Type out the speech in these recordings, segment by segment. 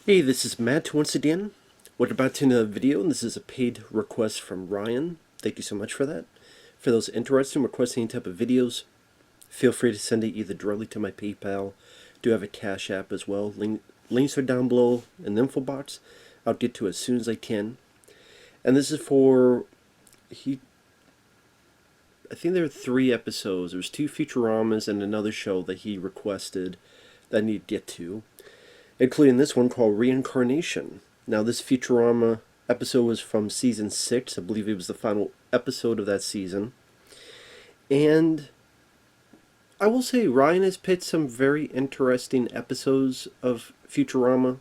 Hey, this is Matt once again. We're about to end a video, and this is a paid request from Ryan. Thank you so much for that. For those interested in requesting any type of videos, feel free to send it either directly to my PayPal. Do have a Cash App as well. Links are down below in the info box. I'll get to it as soon as I can. And this is for I think there are 3 episodes. There's 2 Futuramas and another show that he requested that I need to get to, including this one called Reincarnation. Now, this Futurama episode was from season 6. I believe it was the final episode of that season. And I will say, Ryan has picked some very interesting episodes of Futurama.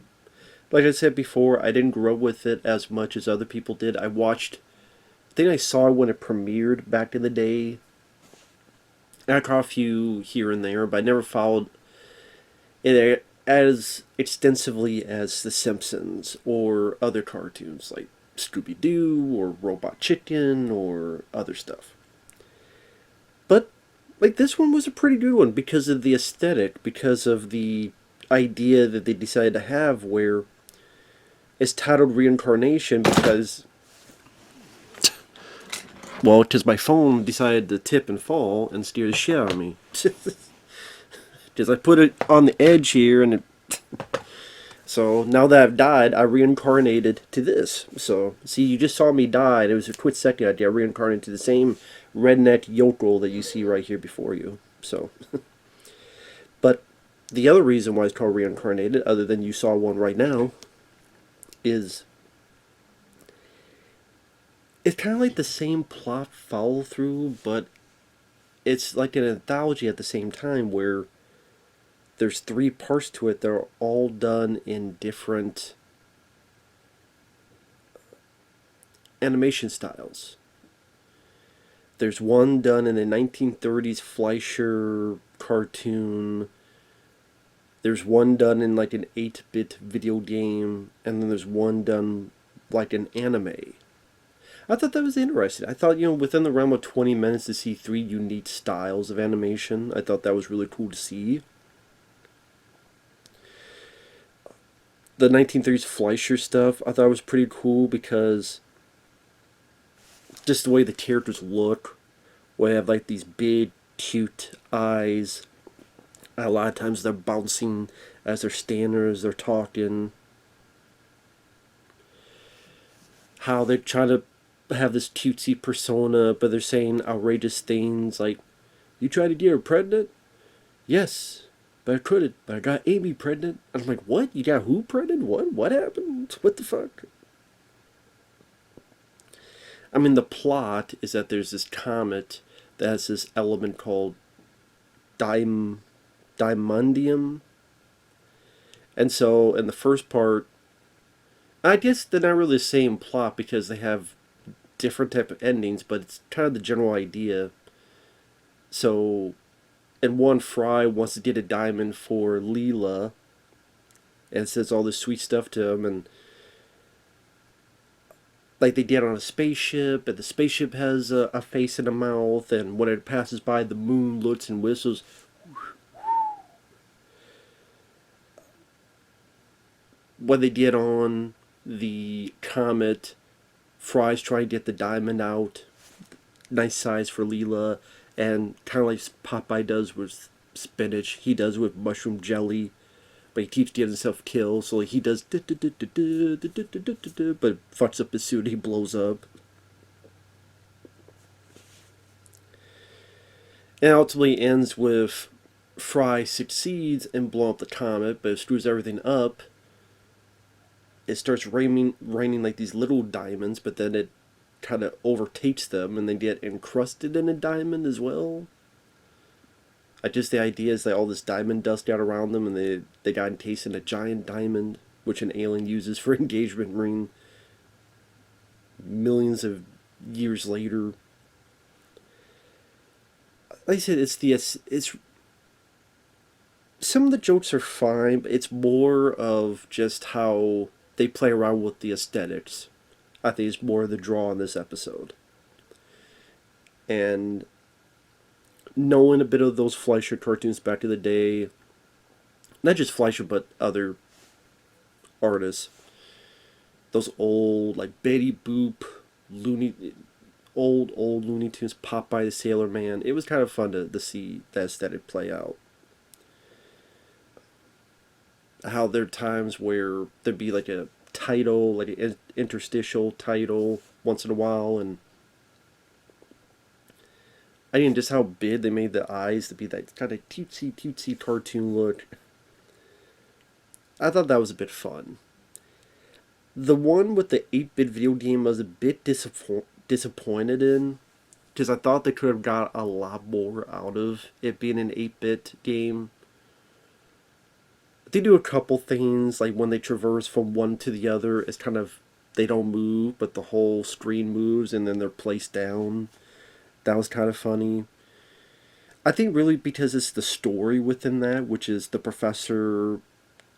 Like I said before, I didn't grow up with it as much as other people did. I think I saw it when it premiered back in the day. And I caught a few here and there, but I never followed it as extensively as The Simpsons or other cartoons like Scooby-Doo or Robot Chicken or other stuff. But like this one was a pretty good one because of the aesthetic, because of the idea that they decided to have where it's titled Reincarnation because my phone decided to tip and fall and steer the shit out of me. Because I put it on the edge here, and so now that I've died, I reincarnated to this. So, see, you just saw me die, and it was a quick second idea. I reincarnated to the same redneck yokel that you see right here before you. So, but the other reason why it's called reincarnated, other than you saw one right now, is it's kind of like the same plot follow through, but it's like an anthology at the same time where there's 3 parts to it. They're all done in different animation styles. There's one done in a 1930s Fleischer cartoon. There's one done in like an 8-bit video game, and then there's one done like an anime. I thought that was interesting. I thought, within the realm of 20 minutes to see 3 unique styles of animation, I thought that was really cool to see. The 1930s Fleischer stuff, I thought was pretty cool because just the way the characters look, where they have like these big, cute eyes. A lot of times they're bouncing as they're standing or as they're talking. How they're trying to have this cutesy persona, but they're saying outrageous things like, "You tried to get her pregnant?" "Yes, but I couldn't. But I got Amy pregnant." And I'm like, "What? You got who pregnant? What? What happened? What the fuck?" I mean, the plot is that there's this comet that has this element called diamondium. And so, in the first part, I guess they're not really the same plot because they have different type of endings, but it's kind of the general idea. So, in one, Fry wants to get a diamond for Leela, and says all this sweet stuff to him, and like they did on a spaceship, and the spaceship has a face and a mouth, and when it passes by, the moon looks and whistles. What they did on the comet, Fry's trying to get the diamond out, nice size for Leela, and kind of like Popeye does with spinach, he does with mushroom jelly, but he keeps getting himself killed, so like he does, but fucks up his suit, he blows up. And ultimately ends with Fry succeeds in blowing up the comet, but it screws everything up. It starts raining like these little diamonds, but then it kind of overtakes them, and they get encrusted in a diamond as well. I just the idea is that all this diamond dust got around them, and they got encased in a giant diamond, which an alien uses for engagement ring. Millions of years later, like I said, it's some of the jokes are fine, but it's more of just how they play around with the aesthetics. I think it's more of the draw in this episode. And knowing a bit of those Fleischer cartoons back in the day, not just Fleischer, but other artists. Those old, like, Betty Boop, old Looney Tunes, Popeye the Sailor Man. It was kind of fun to see that aesthetic play out. How there are times where there'd be like a title, like an interstitial title once in a while, and I mean just how big they made the eyes to be that kind of cutesy cartoon look. I thought that was a bit fun. The one with the 8-bit video game I was a bit disappointed in, because I thought they could have got a lot more out of it being an 8-bit game. They do a couple things, like when they traverse from one to the other, it's kind of, they don't move, but the whole screen moves and then they're placed down. That was kind of funny. I think really because it's the story within that, which is the professor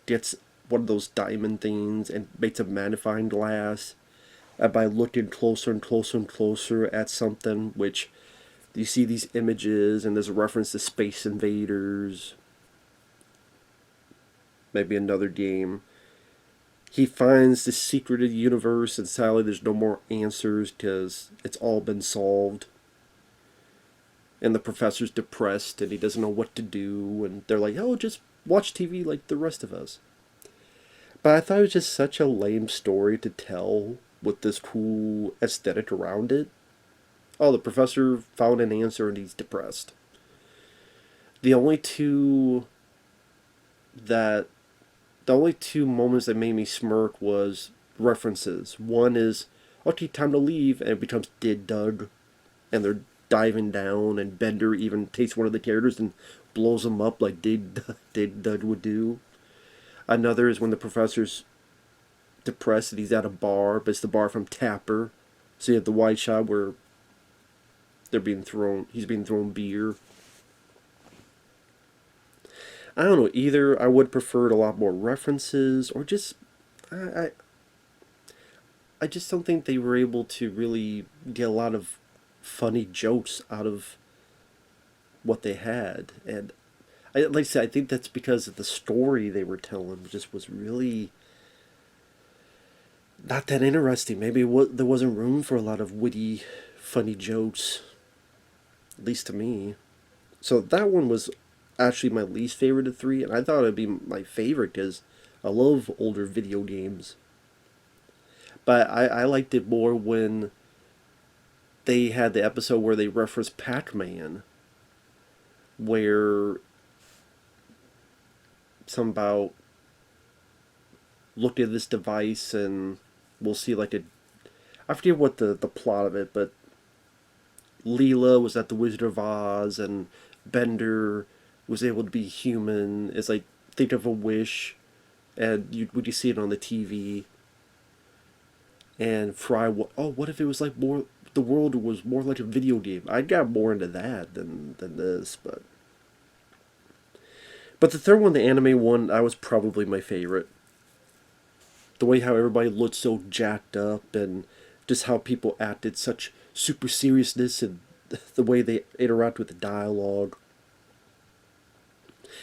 gets one of those diamond things and makes a magnifying glass. And by looking closer and closer and closer at something, which you see these images, and there's a reference to Space Invaders, maybe another game. He finds the secret of the universe, and sadly there's no more answers because it's all been solved. And the professor's depressed and he doesn't know what to do, and they're like, oh, just watch TV like the rest of us. But I thought it was just such a lame story to tell with this cool aesthetic around it. Oh, the professor found an answer and he's depressed. The only two that the only two moments that made me smirk was references. One is, okay, time to leave, and it becomes Did Doug, and they're diving down, and Bender even takes one of the characters and blows them up like Did Doug would do. Another is when the professor's depressed and he's at a bar, but it's the bar from Tapper. So you have the wide shot where he's being thrown beer. I don't know, either I would prefer a lot more references, or just I just don't think they were able to really get a lot of funny jokes out of what they had. And like I said, I think that's because of the story they were telling just was really not that interesting. Maybe there wasn't room for a lot of witty, funny jokes, at least to me. So that one was actually my least favorite of three, and I thought it'd be my favorite because I love older video games. But I liked it more when they had the episode where they referenced Pac-Man, where some about look at this device and we'll see like I forget what the plot of it, but Leela was at the Wizard of Oz and Bender was able to be human. It's like, think of a wish, and would you see it on the TV? And Fry, what if it was like more, the world was more like a video game? I got more into that than this, but the third one, the anime one, that was probably my favorite. The way how everybody looked so jacked up, and just how people acted such super seriousness, and the way they interact with the dialogue.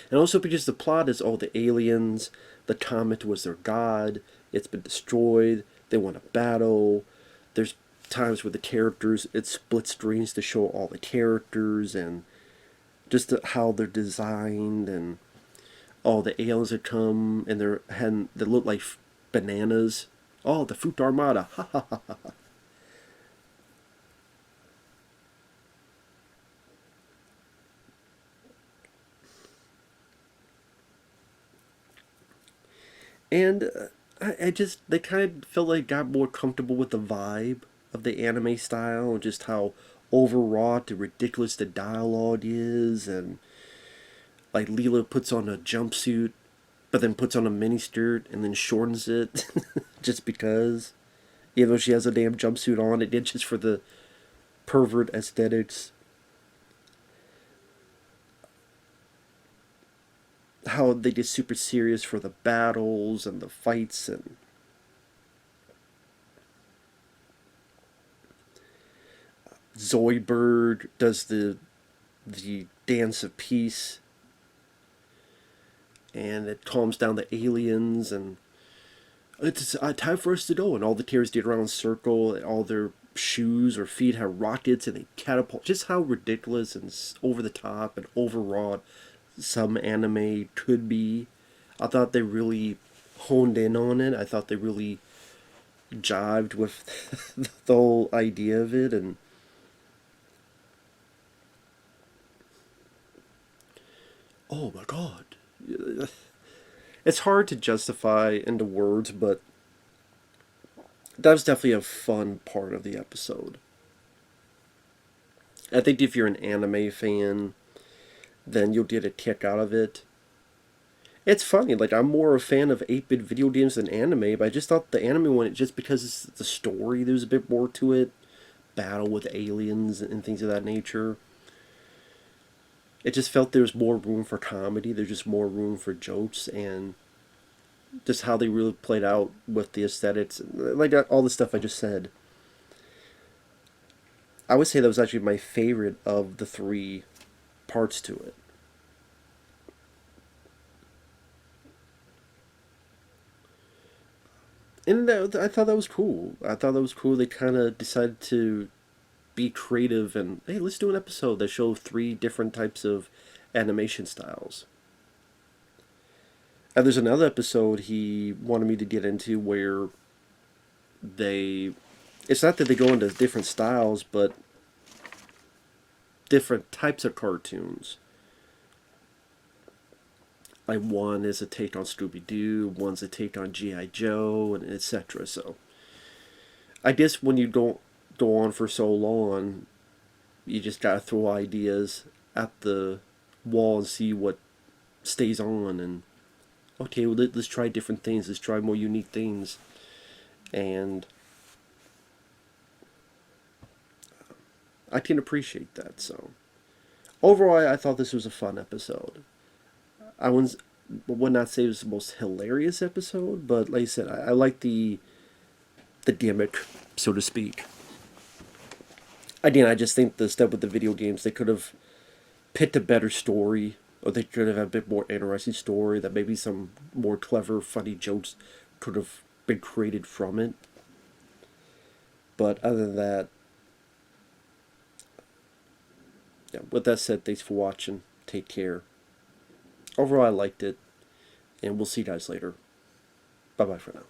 And also because the plot is all the aliens, the comet was their god, it's been destroyed, they want a battle. There's times where the characters, it split screens to show all the characters, and just how they're designed, and all the aliens that come, and they look like bananas. Oh, the Fruit Armada, ha ha ha ha. And I just, they kind of felt like got more comfortable with the vibe of the anime style, and just how overwrought and ridiculous the dialogue is, and like Leela puts on a jumpsuit, but then puts on a mini skirt and then shortens it just because, even though she has a damn jumpsuit on, it did just for the pervert aesthetics. How they get super serious for the battles and the fights, and Zoidberg does the dance of peace, and it calms down the aliens, and it's time for us to go. And all the characters did around in a circle, and all their shoes or feet have rockets, and they catapult. Just how ridiculous and over the top and overwrought some anime could be. I thought they really honed in on it. I thought they really jived with the whole idea of it. And oh my god, it's hard to justify into words, but that was definitely a fun part of the episode. I think if you're an anime fan, then you'll get a kick out of it. It's funny, like, I'm more a fan of 8-bit video games than anime, but I just thought the anime one, just because it's the story, there's a bit more to it. Battle with aliens and things of that nature. It just felt there was more room for comedy, there's just more room for jokes, and just how they really played out with the aesthetics, like all the stuff I just said. I would say that was actually my favorite of the three parts to it. And I thought that was cool. I thought that was cool. They kind of decided to be creative and, hey, let's do an episode that shows three different types of animation styles. And there's another episode he wanted me to get into where they. It's not that they go into different styles, but different types of cartoons. Like one is a take on Scooby Doo, one's a take on G.I. Joe, and etc. So I guess when you don't go on for so long, you just gotta throw ideas at the wall and see what stays on. And okay, well, let's try different things. Let's try more unique things. And I can appreciate that. So overall, I thought this was a fun episode. I would not say it was the most hilarious episode, but like I said, I like the gimmick, so to speak. Again, I just think the stuff with the video games, they could have picked a better story, or they could have had a bit more interesting story, that maybe some more clever, funny jokes could have been created from it. But other than that, yeah, with that said, thanks for watching. Take care. Overall, I liked it, and we'll see you guys later. Bye-bye for now.